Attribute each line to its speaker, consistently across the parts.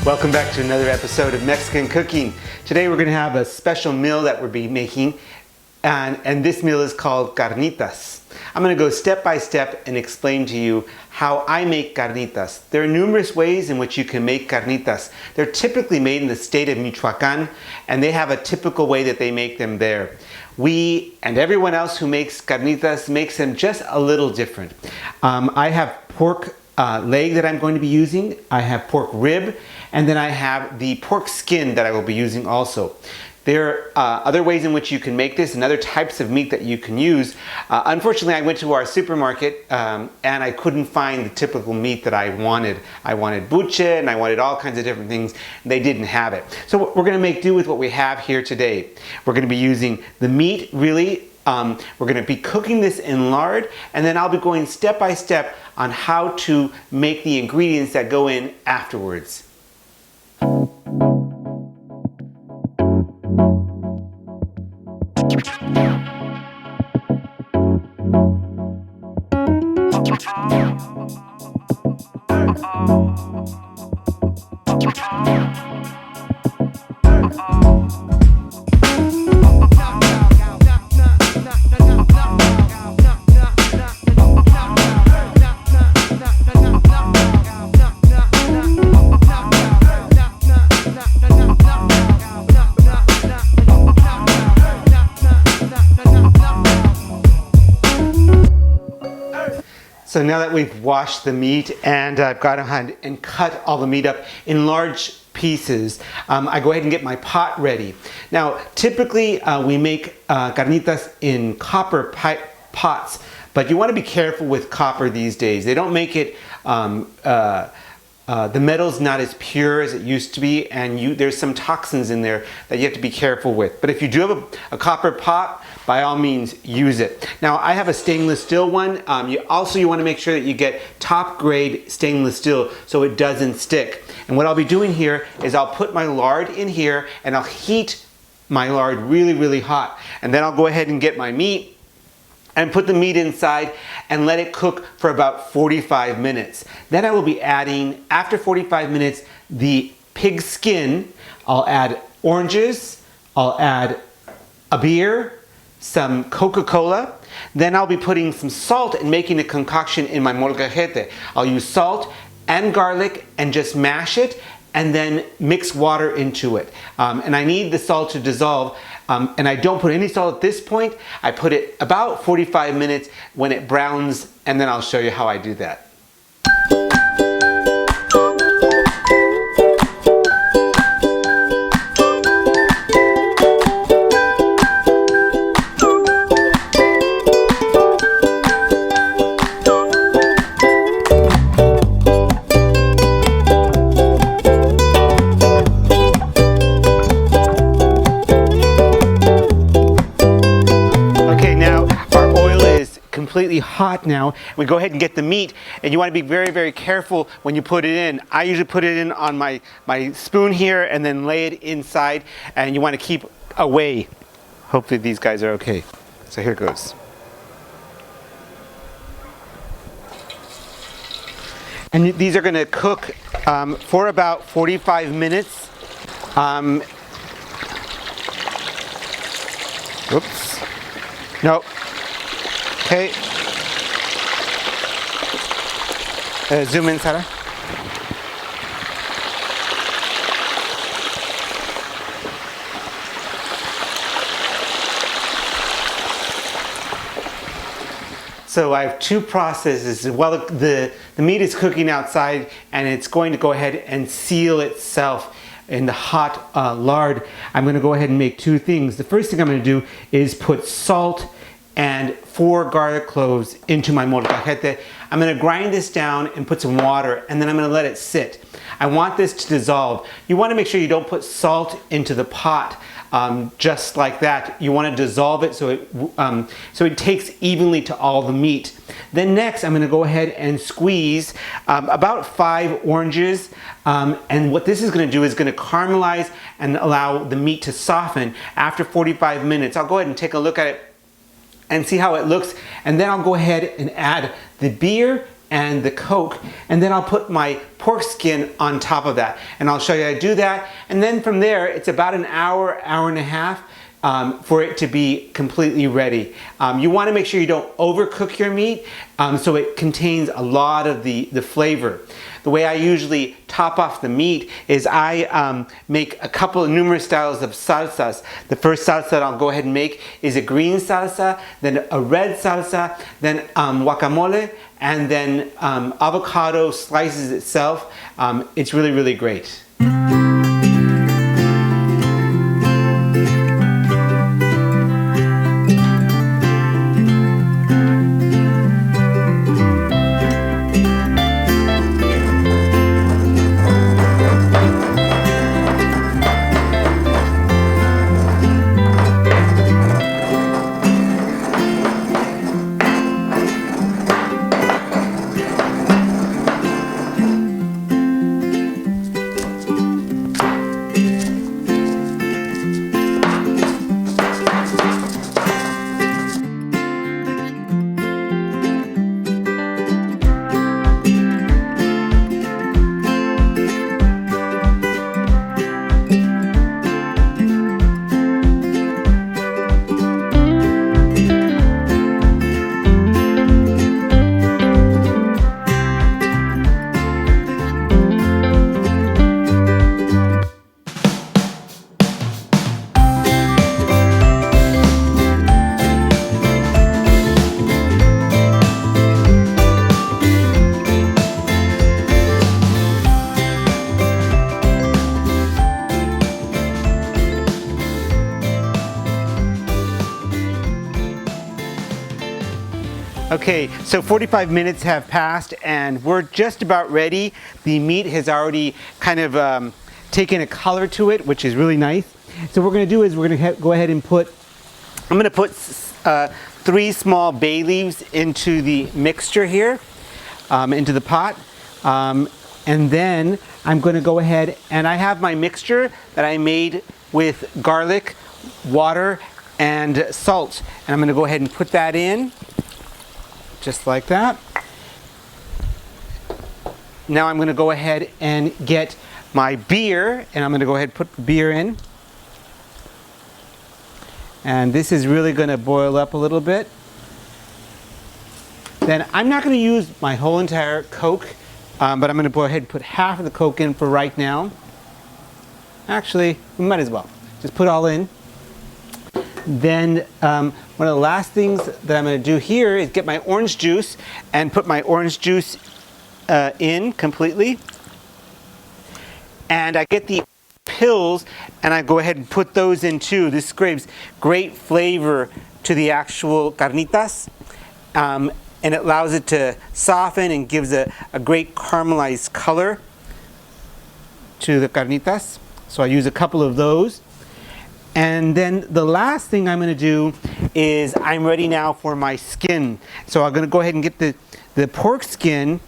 Speaker 1: Welcome back to another episode of Mexican Cooking. Today we're going to have a special meal that we'll be making, and this meal is called Carnitas. I'm going to go step by step and explain to you how I make carnitas. There are numerous ways in which you can make carnitas. They're typically made in the state of Michoacan, and they have a typical way that they make them there. We and everyone else who makes carnitas makes them just a little different. I have pork leg that I'm going to be using. I have pork rib, and then I have the pork skin that I will be using also. There are other ways in which you can make this and other types of meat that you can use. Unfortunately, I went to our supermarket and I couldn't find the typical meat that I wanted. I wanted buche and I wanted all kinds of different things. They didn't have it. So we're going to make do with what we have here today. We're going to be using the meat really. We're going to be cooking this in lard, and then I'll be going step by step on how to make the ingredients that go in afterwards. So now that we've washed the meat and I've gone ahead and cut all the meat up in large pieces, I go ahead and get my pot ready. Now, typically we make carnitas in copper pots, but you want to be careful with copper these days. They don't make it, the metal's not as pure as it used to be, and there's some toxins in there that you have to be careful with. But if you do have a copper pot, by all means use it. Now I have a stainless steel one. You want to make sure that you get top grade stainless steel so it doesn't stick. And what I'll be doing here is I'll put my lard in here and I'll heat my lard really, really hot. And then I'll go ahead and get my meat and put the meat inside and let it cook for about 45 minutes. Then I will be adding, after 45 minutes, the pig skin. I'll add oranges, I'll add a beer, some Coca-Cola. Then I'll be putting some salt and making a concoction in my molcajete. I'll use salt and garlic and just mash it and then mix water into it. And I need the salt to dissolve. And I don't put any salt at this point. I put it about 45 minutes when it browns, and then I'll show you how I do that. Completely hot now. We go ahead and get the meat, and you want to be very, very careful when you put it in. I usually put it in on my spoon here and then lay it inside, and you want to keep away. Hopefully these guys are okay. So here goes. And these are going to cook for about 45 minutes. Oops. Nope. Okay. Zoom in, Sarah. So I have two processes. While the meat is cooking outside and it's going to go ahead and seal itself in the hot lard, I'm going to go ahead and make two things. The first thing I'm going to do is put salt and 4 garlic cloves into my molcajete. I'm going to grind this down and put some water, and then I'm going to let it sit. I want this to dissolve. You want to make sure you don't put salt into the pot just like that. You want to dissolve it so it takes evenly to all the meat. Then next, I'm going to go ahead and squeeze about 5 oranges. And what this is going to do is going to caramelize and allow the meat to soften. After 45 minutes, I'll go ahead and take a look at it and see how it looks, and then I'll go ahead and add the beer and the Coke, and then I'll put my pork skin on top of that, and I'll show you how to do that. And then from there, it's about an hour, hour and a half for it to be completely ready. You want to make sure you don't overcook your meat so it contains a lot of the flavor. The way I usually top off the meat is I make numerous styles of salsas. The first salsa that I'll go ahead and make is a green salsa, then a red salsa, then guacamole, and then avocado slices itself. It's really, really great. Okay, so 45 minutes have passed and we're just about ready. The meat has already kind of taken a color to it, which is really nice. So what we're going to do is we're going to go ahead and I'm going to put 3 small bay leaves into the mixture here, into the pot. And then I'm going to go ahead and I have my mixture that I made with garlic, water, and salt. And I'm going to go ahead and put that in. Just like that. Now I'm going to go ahead and get my beer, and I'm going to go ahead and put the beer in. And this is really going to boil up a little bit. Then I'm not going to use my whole entire Coke, but I'm going to go ahead and put half of the Coke in for right now. Actually, we might as well. Just put it all in. Then one of the last things that I'm going to do here is get my orange juice and put my orange juice in completely. And I get the pills and I go ahead and put those in too. This gives great flavor to the actual carnitas. And it allows it to soften and gives a great caramelized color to the carnitas. So I use a couple of those. And then the last thing I'm going to do is I'm ready now for my skin. So I'm going to go ahead and get the pork skin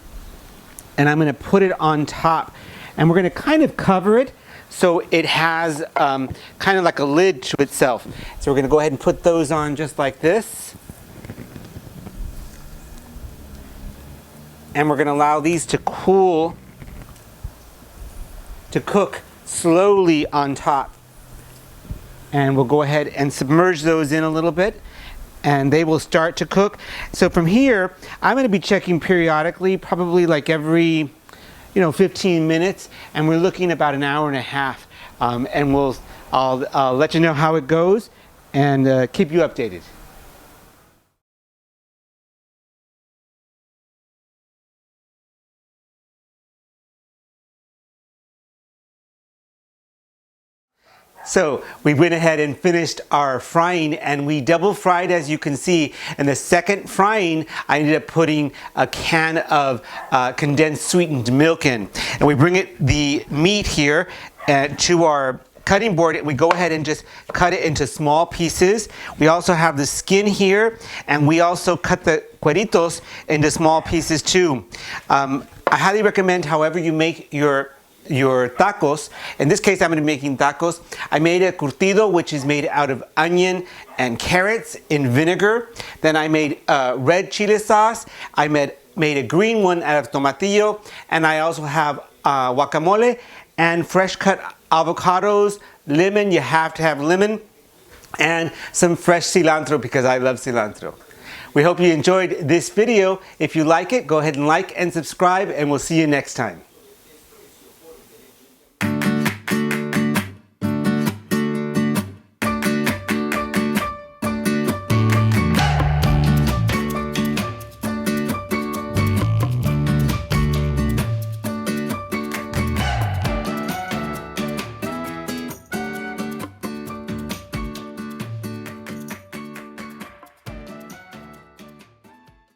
Speaker 1: and I'm going to put it on top. And we're going to kind of cover it so it has kind of like a lid to itself. So we're going to go ahead and put those on just like this. And we're going to allow these to cool, to cook slowly on top. And we'll go ahead and submerge those in a little bit and they will start to cook. So from here, I'm going to be checking periodically, probably like every 15 minutes, and we're looking about an hour and a half. And I'll let you know how it goes and keep you updated. So we went ahead and finished our frying, and we double fried, as you can see. And the second frying, I ended up putting a can of condensed sweetened milk in. And we bring the meat here to our cutting board, and we go ahead and just cut it into small pieces. We also have the skin here, and we also cut the cueritos into small pieces too. I highly recommend, however you make your tacos. In this case, I'm going to be making tacos. I made a curtido, which is made out of onion and carrots in vinegar. Then I made red chile sauce. I made a green one out of tomatillo, and I also have guacamole and fresh cut avocados, lemon, you have to have lemon, and some fresh cilantro because I love cilantro. We hope you enjoyed this video. If you like it, go ahead and like and subscribe, and we'll see you next time.